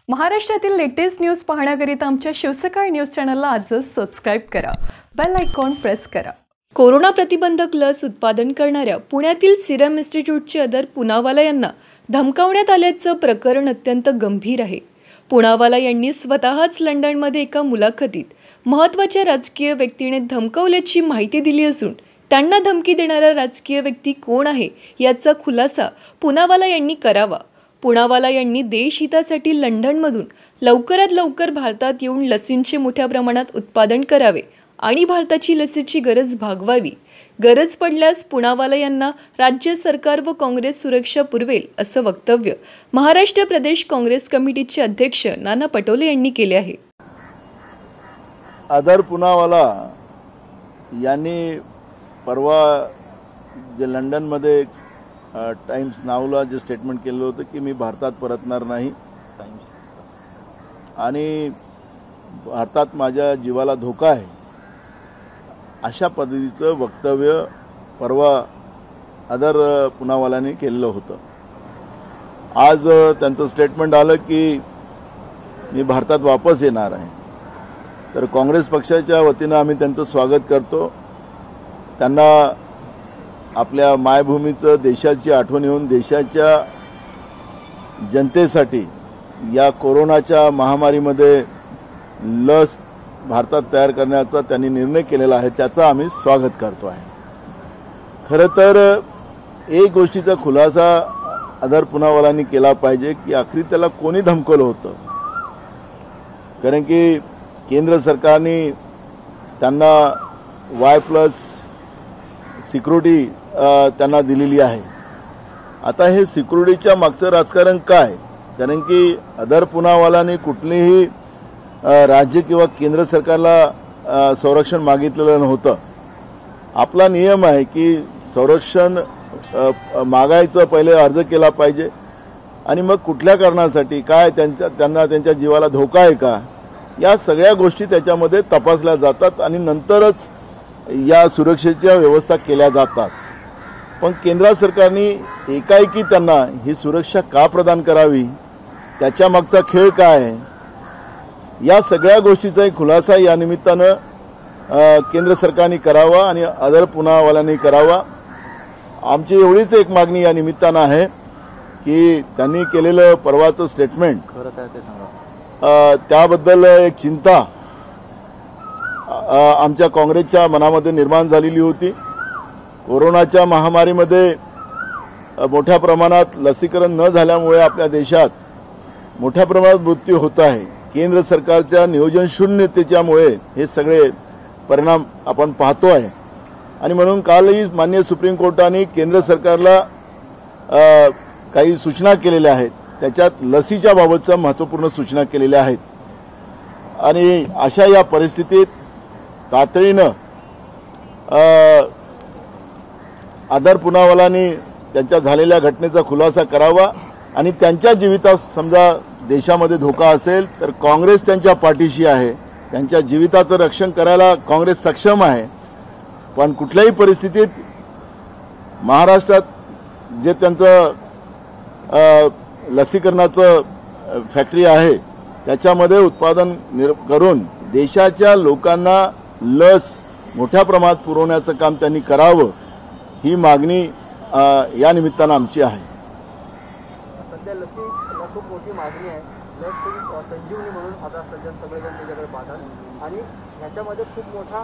महाराष्ट्रातील latest news पाहण्याकरिता आमच्या शिवसकाळ न्यूज चॅनलला आजच सबस्क्राइब करा, बेल आयकॉन प्रेस करा। कोरोना प्रतिबंधक लस उत्पादन करणाऱ्या पुण्यातील सिरम इन्स्टिट्यूटचे अदर पुनावाला यांना धमकावण्यात आल्याचं प्रकरण अत्यंत गंभीर आहे। पुनावाला यांनी स्वतःच लंडनमध्ये एका मुलाखतीत महत्त्वाच्या राजकीय व्यक्तीने धमकावल्याची माहिती दिली असून त्यांना धमकी देणारा राजकीय व्यक्ती कोण आहे याचा खुलासा पुनावाला यांनी करावा। पुनावाला यांनी देशहितासाठी लंडनमधून लवकरात लवकर भारतात येऊन लसींचे मोठ्या प्रमाणात उत्पादन करावे आणि भारताची लसीची गरज भागवावी। गरज पडल्यास पुनावाला यांना राज्य सरकार व काँग्रेस सुरक्षा पुरवेल असं वक्तव्य महाराष्ट्र प्रदेश काँग्रेस कमिटीचे अध्यक्ष नाना पटोले यांनी केले आहे। आदर पुनावाला यांनी परवा जे लंडनमध्ये टाइम्स नावला जे स्टेटमेंट केलं होतं की मी भारतात परतणार नाही आणि भारतात माझ्या जीवाला धोका आहे, अशा पद्धतीचं वक्तव्य परवा आदर पुनावालाने केलेलं होतं। आज त्यांचं स्टेटमेंट आलं की मी भारतात वापस येणार आहे, तर काँग्रेस पक्षाच्या वतीनं आम्ही त्यांचं स्वागत करतो। त्यांना आपल्या मायभूमीचं देशाची आठवण येऊन देशाच्या जनतेसाठी या कोरोनाच्या महामारीमध्ये लस भारतात तयार करण्याचा त्यांनी निर्णय केलेला आहे, त्याचा आम्ही स्वागत करतो आहे। खरं तर एक गोष्टीचा खुलासा आदर पुनावालांनी केला पाहिजे की आखरी त्याला कोणी धमकवलं होतं, कारण की केंद्र सरकारने त्यांना Y+ सिक्युरिटी त्यांना दिलेली आहे। आता हे सिक्युरिटीच्या मागचं राजकारण काय? कारण की आदर पुनावालाने कुठलीही राज्य किंवा केंद्र सरकारला संरक्षण मागितलेलं नव्हतं। आपला नियम आहे की संरक्षण मागायचं पहिले अर्ज केला पाहिजे आणि मग कुठल्या कारणासाठी काय त्यांना त्यांच्या जीवाला धोका आहे का, या सगळ्या गोष्टी त्याच्यामध्ये तपासल्या जातात आणि नंतरच या सुरक्षेच्या व्यवस्था केल्या जातात। पण केंद्र सरकारने एकाएकी त्यांना ही सुरक्षा का प्रदान करावी, त्याच्या मागचा खेळ काय आहे, या सगळ्या गोष्टीचाही खुलासा या निमित्तानं केंद्र सरकारने करावा आणि आदर पुनावालांनी करावा। आमची एवढीच एक मागणी या निमित्तानं आहे की त्यांनी केलेलं परवाचं स्टेटमेंट त्याबद्दल एक चिंता आमच्या काँग्रेसच्या मनामध्ये निर्माण झालेली होती। कोरोनाच्या महामारीमध्ये मोठ्या प्रमाणात लसीकरण न झाल्यामुळे आपल्या देशात मोठ्या प्रमाणात मृत्यू होत आहे। केंद्र सरकारच्या नियोजन शून्यतेच्यामुळे हे सगळे परिणाम आपण पाहतो आहे आणि म्हणून कालही माननीय सुप्रीम कोर्टाने केंद्र सरकारला काही सूचना केलेल्या आहेत, त्याच्यात लसीच्या बाबतच्या महत्त्वपूर्ण सूचना केलेल्या आहेत आणि अशा या परिस्थितीत तातडीनं आदर पुनावालांनी त्यांच्या झालेल्या घटनेचा खुलासा करावा आणि त्यांच्या जीवितात समजा देशामध्ये धोका असेल तर काँग्रेस त्यांच्या पाठीशी आहे, त्यांच्या जीविताचं रक्षण करायला काँग्रेस सक्षम आहे। पण कुठल्याही परिस्थितीत महाराष्ट्रात जे त्यांचं लसीकरणाचं फॅक्टरी आहे त्याच्यामध्ये उत्पादन करून देशाच्या लोकांना लस मोठ्या प्रमाणात पुरवण्याचं काम त्यांनी करावं, ही मागणी या निमित्तानं आमची आहे। सध्या लसीला खूप मोठी मागणी आहे, लस संजीवनी म्हणून आता सध्या सगळेजण त्याच्याकडे पाहतात आणि ह्याच्यामध्ये खूप मोठा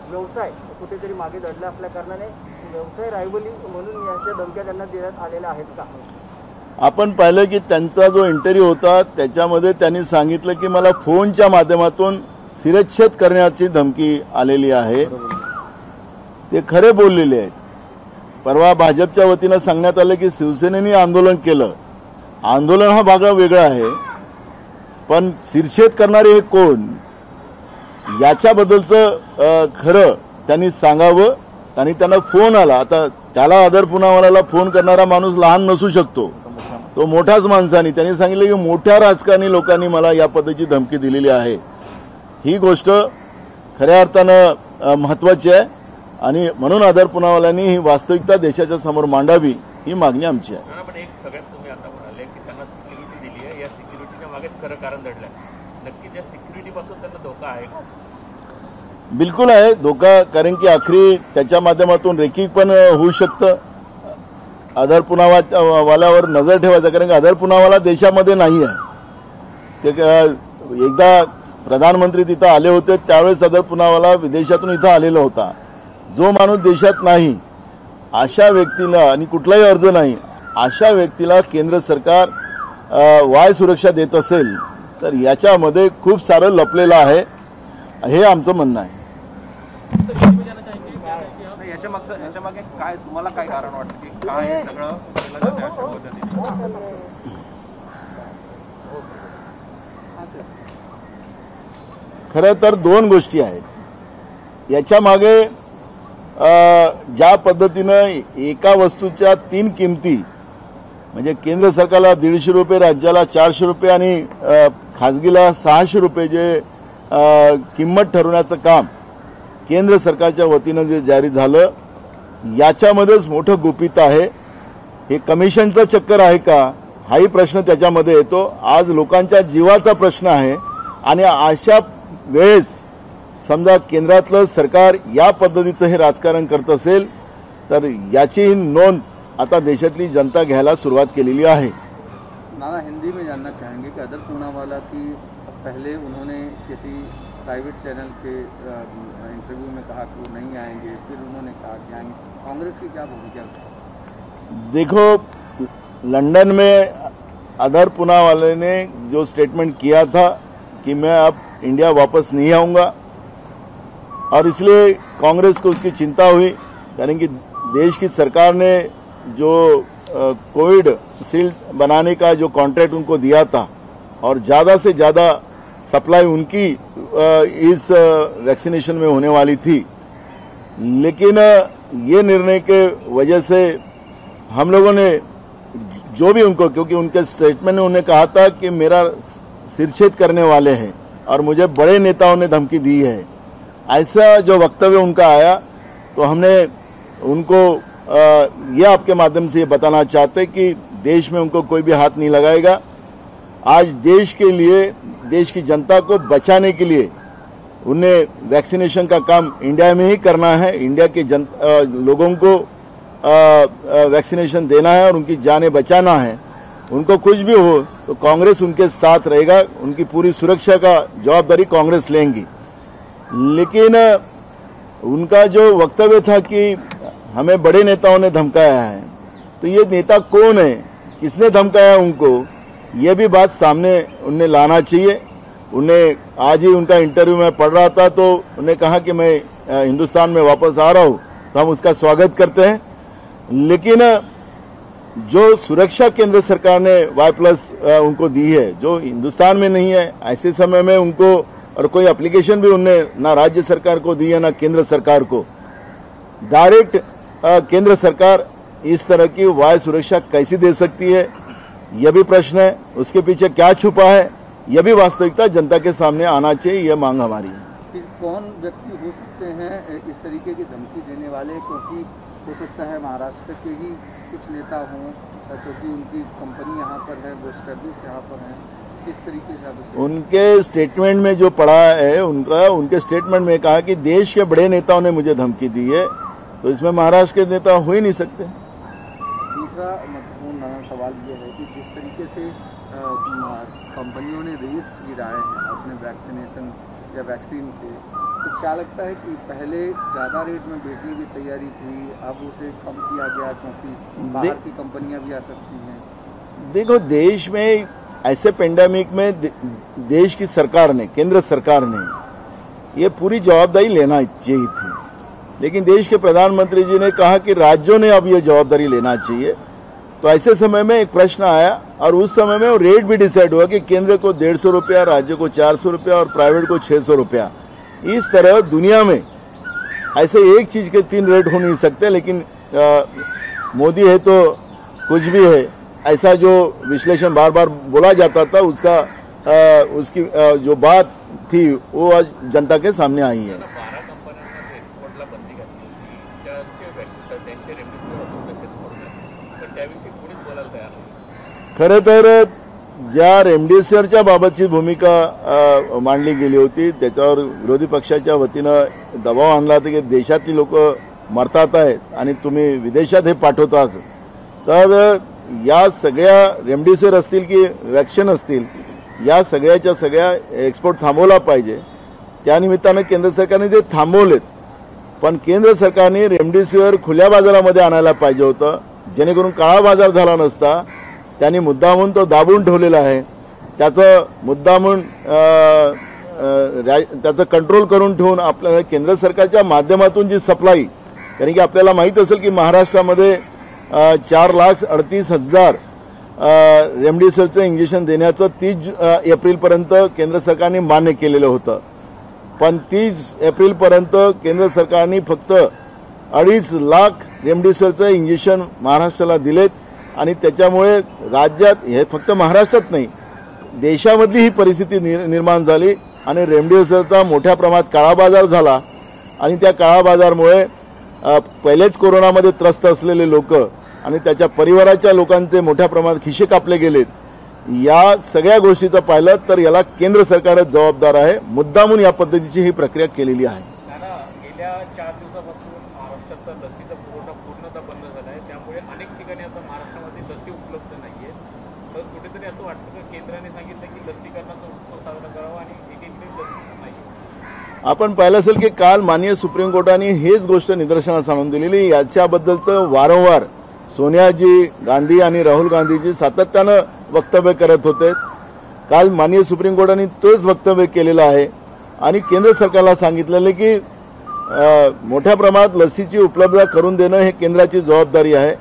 व्यवसाय कुठेतरी मागे दडला असल्या कारणाने व्यवसाय रायवली म्हणून याच्या धमक्या त्यांना देण्यात आलेल्या आहेत का? आपण पाहिलं की त्यांचा जो इंटरव्ह्यू होता त्याच्यामध्ये त्यांनी सांगितलं की मला फोनच्या माध्यमातून शिरच्छेद करण्याची धमकी आलेली आहे, ते खरे बोललेले आहेत। परवा भाजपच्या वतीनं सांगण्यात आलं की शिवसेनेने आंदोलन केलं, आंदोलन हा भाग वेगळा आहे, पण शिरच्छेद करणारे हे कोण याच्याबद्दलचं खरं त्यांनी सांगावं। आणि त्यांना फोन आला, आता त्याला आदर पुनावालाला फोन करणारा माणूस लहान नसू शकतो, तो मोठाच माणसाने त्यांनी सांगितलं की मोठ्या राजकारणी लोकांनी मला या पद्धतीची धमकी दिलेली आहे। ही गोष्ट खऱ्या अर्थानं महत्त्वाची आहे आणि म्हणून आदर पुनावालांनी ही वास्तविकता देशाच्या समोर मांडावी, ही मागणी आमची आहे। पण एक सगळ्यात तुम्ही आता म्हणाले की त्यांना सिक्युरिटी दिली आहे, या सिक्युरिटीच्या मागे खरं कारण दडलंय. नक्की त्या सिक्युरिटीपासून त्यांना धोका आहे का? बिलकुल आहे धोका, कारण की आखरी त्याच्या माध्यमातून रेकी पण होऊ शकतं. आधार पुरावाल्यावर नजर ठेवायचं, कारण की आधार पुरावाला देशामध्ये नाही आहे. ते एकदा प्रधानमंत्री तिथं आले होते त्यावेळेस आधार पुरावाला विदेशातून इथं आलेला होता. जो माणूस देशात नाही अशा व्यक्तीला, आणि कुठलाही अर्ज नाही अशा व्यक्तीला केंद्र सरकार वाय सुरक्षा देत असेल तर याच्यामध्ये खूप सारं लपलेलं आहे, हे आमचं म्हणणं आहे. याच्या मागे काय तुम्हाला काय कारण वाटतं की काय हे सगळं घडलं त्या अशा पद्धतीने? खरं तर दोन गोष्टी आहेत याच्या मागे. ज्या पद्धतीनं एका वस्तूच्या 3 किमती, म्हणजे केंद्र सरकारला 150 रुपये, राज्याला 400 रुपये आणि खाजगीला 600 रुपये जे किंमत ठरवण्याचं काम केंद्र सरकारच्या वतीनं जे जारी झालं, याच्यामध्येच मोठं गुपित आहे. हे कमिशनचं चक्कर आहे का, हाही प्रश्न त्याच्यामध्ये येतो. आज लोकांच्या जीवाचा प्रश्न आहे, आणि अशा वेळेस समजा केंद्रातलं सरकार या पद्धतीचं हे राजकारण करत असेल तर याची नोंद आता देशातली जनता घ्यायला सुरुवात केलेली आहे. नाना, हिंदी में जानना चाहेंगे कि अदर पूनावाला की पहले उन्होंने किसी प्राइवेट चैनल के इंटरव्यू में कहा कि वो नहीं आएंगे, फिर उन्होंने कहा कि आएंगे. कांग्रेस की क्या भूमिका है? देखो, लंदन में अदर पूनावाले ने जो स्टेटमेंट किया था कि मैं अब इंडिया वापस नहीं आऊंगा, और इसलिए कांग्रेस को उसकी चिंता हुई, यानी कि देश की सरकार ने जो कोविड शील्ड बनाने का जो कॉन्ट्रैक्ट उनको दिया था और ज़्यादा से ज़्यादा सप्लाई उनकी इस वैक्सीनेशन में होने वाली थी, लेकिन ये निर्णय के वजह से हम लोगों ने जो भी उनको, क्योंकि उनके स्टेटमेंट में उन्होंने कहा था कि मेरा सिरछेद करने वाले हैं और मुझे बड़े नेताओं ने धमकी दी है, ऐसा जो वक्तव्य उनका आया, तो हमने उनको ये आपके माध्यम से ये बताना चाहते कि देश में उनको कोई भी हाथ नहीं लगाएगा. आज देश के लिए, देश की जनता को बचाने के लिए उन्हें वैक्सीनेशन का काम इंडिया में ही करना है. इंडिया के लोगों को वैक्सीनेशन देना है और उनकी जानें बचाना है. उनको कुछ भी हो तो कांग्रेस उनके साथ रहेगा, उनकी पूरी सुरक्षा का जवाबदारी कांग्रेस लेंगी. लेकिन उनका जो वक्तव्य था कि हमें बड़े नेताओं ने धमकाया है, तो ये नेता कौन है, किसने धमकाया उनको, ये भी बात सामने उन्हें लाना चाहिए. उन्हें आज ही उनका इंटरव्यू में पढ़ रहा था, तो उन्हें कहा कि मैं हिंदुस्तान में वापस आ रहा हूँ, तो हम उसका स्वागत करते हैं. लेकिन जो सुरक्षा केंद्र सरकार ने Y+ उनको दी है, जो हिंदुस्तान में नहीं है, ऐसे समय में उनको, और कोई एप्लीकेशन भी उनने ना राज्य सरकार को दी है ना केंद्र सरकार को, डायरेक्ट केंद्र सरकार इस तरह की वायु सुरक्षा कैसी दे सकती है, यह भी प्रश्न है. उसके पीछे क्या छुपा है, यह भी वास्तविकता जनता के सामने आना चाहिए, यह मांग हमारी है. कौन व्यक्ति हो सकते हैं इस तरीके की धमकी देने वाले, क्योंकि हो सकता है महाराष्ट्र के ही कुछ नेता हों, क्योंकि उनकी कंपनी यहाँ पर है, वो स्टैब्लिश यहाँ पर है. किस तरीके से आप उनके स्टेटमेंट में जो पढ़ा है, उनके स्टेटमेंट में कहा कि देश के बड़े नेताओं ने मुझे धमकी दी है, तो इसमें महाराष्ट्र के नेता हो ही नहीं सकते. दूसरा महत्वपूर्ण सवाल ये है कि जिस तरीके से कंपनियों ने रेट्स गिराए हैं अपने वैक्सीनेशन या वैक्सीन के, तो क्या लगता है कि पहले ज़्यादा रेट में बेचने की तैयारी थी, अब उसे कम किया गया क्योंकि बाहर की कंपनियां भी आ सकती हैं? देखो, देश में ऐसे पेंडेमिक में देश की सरकार ने, केंद्र सरकार ने ये पूरी जवाबदारी लेना चाहिए थी, लेकिन देश के प्रधानमंत्री जी ने कहा कि राज्यों ने अब ये जवाबदारी लेना चाहिए. तो ऐसे समय में एक प्रश्न आया, और उस समय में रेट भी डिसाइड हुआ कि केंद्र को 150 रुपया, राज्य को 400 रुपया और प्राइवेट को 600 रुपया. इस तरह दुनिया में ऐसे एक चीज के 3 रेट हो नहीं सकते, लेकिन मोदी है तो कुछ भी है, ऐसा जो विश्लेषण बार बार बोला जाता था, उसकी जो बात थी वो आज जनता के सामने आई है. खरं तर ज्या रेमडेसिवीरच्या बाबतची भूमिका मांडली गेली होती त्याच्यावर विरोधी पक्षाच्या वतीनं दबाव आणला होता की देशातली लोक मरतात आहेत आणि तुम्ही विदेशात हे पाठवतात, तर या सगळ्या रेमडेसिवीर असतील की वॅक्सिन असतील या सगळ्याच्या सगळ्या एक्सपोर्ट थांबवला पाहिजे. त्यानिमित्तानं केंद्र सरकारने ते थांबवलेत, पण केंद्र सरकारने रेमडेसिवीर खुल्या बाजारामध्ये आणायला पाहिजे होतं जेणेकरून काळा बाजार झाला नसता. त्यांनी मुद्दामून तो दाबून ठेवलेला आहे. त्याचं मुद्दामून त्याचं कंट्रोल करून ठेवून आपल्याला केंद्र सरकारच्या माध्यमातून जी सप्लाई, कारण की आपल्याला माहीत असेल की महाराष्ट्रामध्ये 4,38,000 रेमडेसिवीरचं इंजेक्शन देण्याचं 30 एप्रिलपर्यंत केंद्र सरकारने मान्य केलेलं होतं, पण 30 एप्रिलपर्यंत केंद्र सरकारने फक्त 2.5 लाख रेमडेसिवीरचं इंजेक्शन महाराष्ट्राला दिलेत आणि त्याच्यामुळे राज्यात, हे फक्त महाराष्ट्रात नाही देशामधली ही परिस्थिती निर्माण झाली आणि रेमडेसिवीरचा मोठ्या प्रमाणात काळा बाजार झाला आणि त्या काळा बाजारमुळे पहिलेच कोरोनामध्ये त्रस्त असलेले लोक आणि त्याच्या परिवाराच्या लोकांचे मोठ्या प्रमाणात खिसे कापले गेलेत. या सगळ्या गोष्टीचं पाहिलं तर याला केंद्र सरकारच जबाबदार आहे. मुद्दामून या पद्धतीची ही प्रक्रिया केलेली आहे. गेल्या 4 दिवसापासून महाराष्ट्राचा लसीचा पुरवठा पूर्णतः बंद झाला आहे, त्यामुळे अनेक ठिकाणी आता महाराष्ट्रामध्ये लसी उपलब्ध नाहीये. तर कुठेतरी असं वाटतं की केंद्राने सांगितलं की लसीकरणाचा उत्सव साजरा करावा आणि एकीकडे लसी नाही. आपण पाहिलं असेल की काल माननीय सुप्रीम कोर्टाने हेच गोष्ट निदर्शनास आणून दिलेली. याच्याबद्दलचं वारंवार सोनियाजी गांधी आणि राहुल गांधीजी सातत्यानं वक्तव्य करत होते. काल माननीय सुप्रीम कोर्टाने तोच वक्तव्य केलेलं आहे आणि केंद्र सरकारला सांगितलेलं की मोठ्या प्रमाणात लसीची उपलब्धता करून देणं हे केंद्राची जबाबदारी आहे.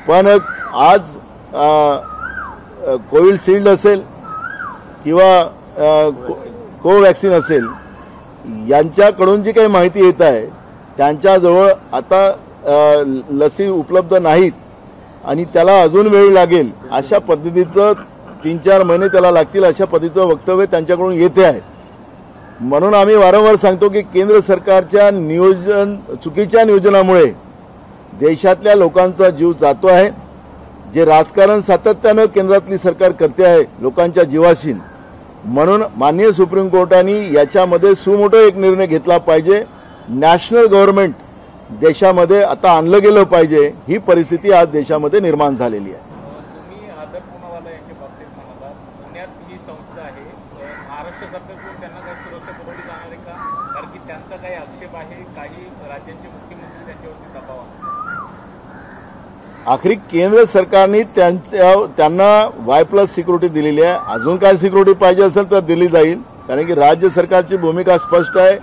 पण आज कोविशिल्ड असेल किंवा कोवॅक्सिन असेल यांच्याकडून जी काही माहिती येत आहे त्यांच्याजवळ आता लसी उपलब्ध नाहीत आणि त्याला अजून वेळ लागेल अशा पद्धतीचं 3-4 महिने त्याला लागतील अशा पद्धतीचं वक्तव्य त्यांच्याकडून येते आहे. म्हणून आम्ही वारंवार सांगतो की केंद्र सरकारच्या चुकीच्या नियोजनामुळे देशातल्या लोकांचा जीव जातो आहे. जे राजकारण सातत्यानं केंद्रातली सरकार करते आहे लोकांच्या जीवाशी, म्हणून माननीय सुप्रीम कोर्टाने याच्यामध्ये सुमोठो एक निर्णय घेतला पाहिजे. नॅशनल गव्हर्नमेंट देशामध्ये आता आणलं गेलं पाहिजे. ही परिस्थिती आज देशामध्ये निर्माण झालेली आहे. तुम्ही आदर पुनावाला यांच्या बाबतीत म्हणाला, पुण्यात ही संस्था आहे, महाराष्ट्र सरकारकडून त्यांना काही सुरक्षा पुरवली जाणार आहे का? कारण की त्यांचा काही आक्षेप आहे, काही राज्यांचे मुख्यमंत्री त्यांच्यावरती दबाव आहे. आखरी केंद्र सरकारने त्यांना Y+ सिक्युरिटी दिलेली आहे. अजून काय सिक्युरिटी पाहिजे असेल तर दिली जाईल, कारण की राज्य सरकारची भूमिका स्पष्ट आहे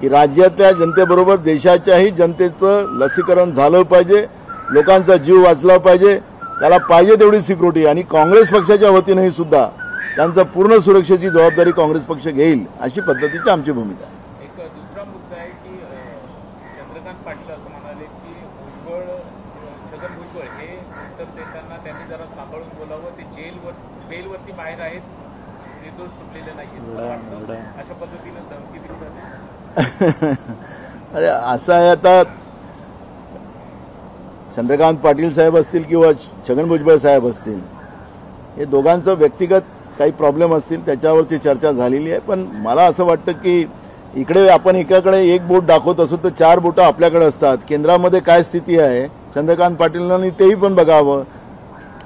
की राज्यातल्या जनतेबरोबर देशाच्याही जनतेचं लसीकरण झालं पाहिजे, लोकांचा जीव वाचला पाहिजे, त्याला पाहिजे तेवढी सिक्युरिटी. आणि काँग्रेस पक्षाच्या वतीनंही सुद्धा त्यांचा पूर्ण सुरक्षेची जबाबदारी काँग्रेस पक्ष घेईल अशी पद्धतीची आमची भूमिका आहे. एक दुसरा मुद्दा आहे की चंद्रकांत पाटील असं म्हणाले की छगन भुजबळ हे उत्तर देताना त्यांनी जरा सांभाळून बोलावं, ते बेलवरती बाहेर आहेत, निर्दोष सुटलेले नाहीत, अशा पद्धतीनं धमकी दिली जाते. अरे असं आहे, आता चंद्रकांत पाटील साहेब असतील किंवा छगन भुजबळ साहेब असतील, हे दोघांचं व्यक्तिगत काही प्रॉब्लेम असतील त्याच्यावरती चर्चा झालेली आहे. पण मला असं वाटतं की इकडे आपण एकाकडे एक बोट दाखवत असो तर 4 बोटं आपल्याकडे असतात. केंद्रामध्ये काय स्थिती आहे चंद्रकांत पाटीलांनी तेही पण बघावं.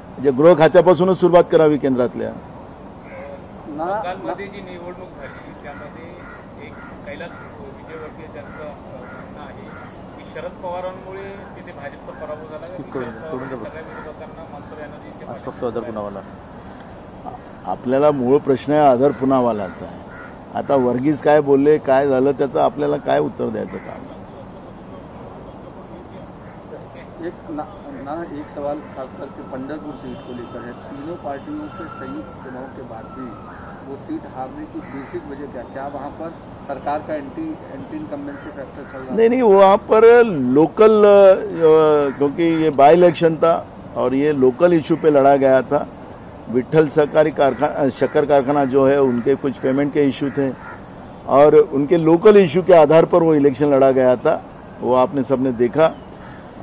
म्हणजे गृह खात्यापासूनच सुरुवात करावी केंद्रातल्या. बंगालमध्ये जी निवडणूक झाली त्यामध्ये एक कैलास विजयवर्गीय त्यांचं म्हणणं आहे की शरद पवारांमुळे तिथे भाजपचा पराभव झाला, सगळ्या विरोधकांना मनसुख यांना आपल्याला मूळ प्रश्न आहे आदर पुनावालाचा आहे. आता वर्गीस काय बोलले, काय झालं, त्याचं आपल्याला काय उत्तर द्यायचं काम. एक सवाल खासकर के पंढरपुर सीट को लेकर है. तीनों पार्टियों के संयुक्त चुनाव के बाद भी वो सीट हारने की बेसिक वजह क्या वहाँ पर सरकार का एंटी इनकम्बेंसी फैक्टर चल रहा है? नहीं, वहाँ पर लोकल, क्योंकि ये बाई इलेक्शन था और ये लोकल इशू पे लड़ा गया था. विट्ठल सहकारी शक्कर कारखाना जो है उनके कुछ पेमेंट के इशू थे और उनके लोकल इशू के आधार पर वो इलेक्शन लड़ा गया था. वो आपने सबने देखा.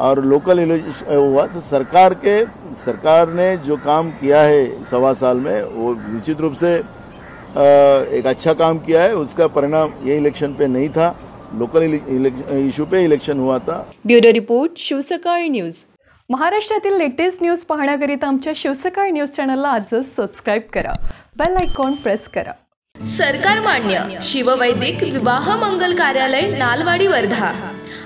और लोकल इलेक्शन हुआ तो सरकार ने जो काम किया है 1.25 साल में वो निश्चित रूप से एक अच्छा काम किया है। उसका परिणाम ये इलेक्शन पे नहीं था, लोकल इश्यू पे इलेक्शन हुआ था। Bureau report Shivsakal news. महाराष्ट्रातील लेटेस्ट न्यूज पाहण्याकरिता आमच्या शिवसकाळ न्यूज चॅनलला आजच सबस्क्राईब करा, बेल आयकॉन प्रेस करा। सरकार मान्य शिववैदिक विवाह मंगल कार्यालय नालवाडी वर्धा।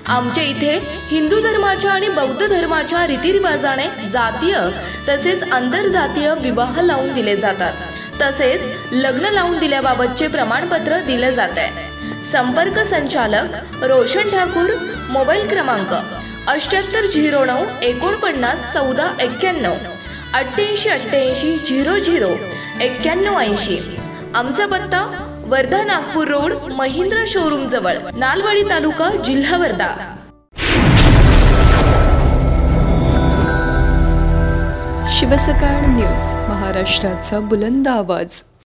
आमच्या इथे हिंदू धर्माच्या आणि बौद्ध धर्माच्या रीतिरिवाजाने जातीय तसेच आंतरजातीय विवाह लावून दिले जातात। तसेच लग्न लावून दिल्याबाबतचे प्रमाणपत्र दिले जाते। संपर्क संचालक रोशन ठाकूर, मोबाईल क्रमांक 7809 49 14 91 88 88 00 91 80। आमचा पत्ता वर्धा नागपूर रोड, महिंद्रा शोरूम जवळ, नालवाडी तालुका, जिल्हा वर्धा। शिवसकाळ न्यूज, महाराष्ट्राचा बुलंद आवाज।